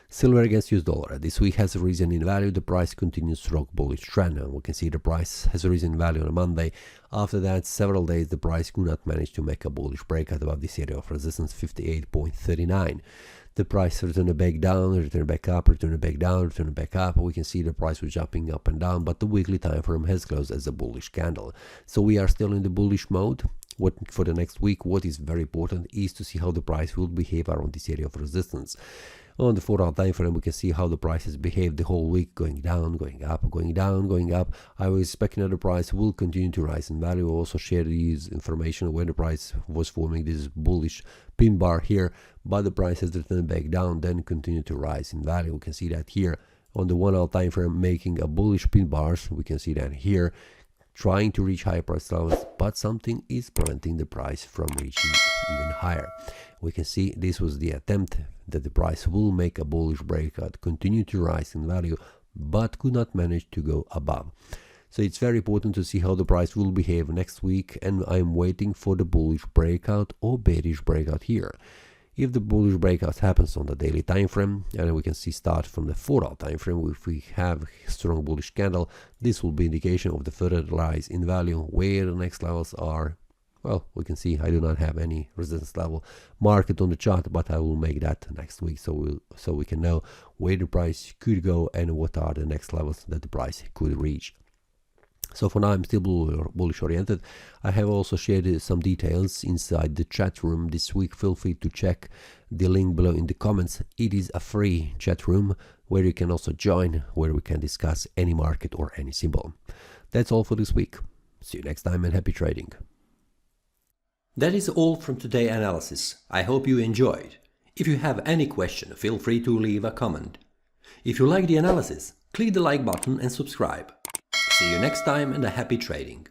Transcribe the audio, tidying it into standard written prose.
Silver against US dollar. This week has risen in value. The price continues strong bullish trend, and we can see the price has risen in value on a Monday. After that, several days the price could not manage to make a bullish breakout above this area of resistance 58.39. The price returned back down, returned back up, returned back down, returned back up. We can see the price was jumping up and down, but the weekly time frame has closed as a bullish candle. So we are still in the bullish mode. For the next week, what is very important is to see how the price will behave around this area of resistance. On the 4-hour time frame, we can see how the price has behaved the whole week, going down, going up, going down, going up. I was expecting that the price will continue to rise in value. I also share this information when the price was forming this bullish pin bar here, but the price has returned back down, then continued to rise in value. We can see that here on the 1-hour time frame, making a bullish pin bars. We can see that here, trying to reach higher price levels, but something is preventing the price from reaching even higher. We can see this was the attempt that the price will make a bullish breakout, continue to rise in value, but could not manage to go above. So it's very important to see how the price will behave next week, and I'm waiting for the bullish breakout or bearish breakout here. If the bullish breakout happens on the daily time frame, and we can see start from the 4-hour time frame, if we have a strong bullish candle, this will be indication of the further rise in value. Where the next levels are, well, we can see I do not have any resistance level marked on the chart, but I will make that next week, so we can know where the price could go and what are the next levels that the price could reach. So for now, I'm still bullish oriented. I have also shared some details inside the chat room this week. Feel free to check the link below in the comments. It is a free chat room where you can also join, where we can discuss any market or any symbol. That's all for this week. See you next time and happy trading. That is all from today's analysis. I hope you enjoyed. If you have any question, feel free to leave a comment. If you like the analysis, click the like button and subscribe. See you next time and a happy trading.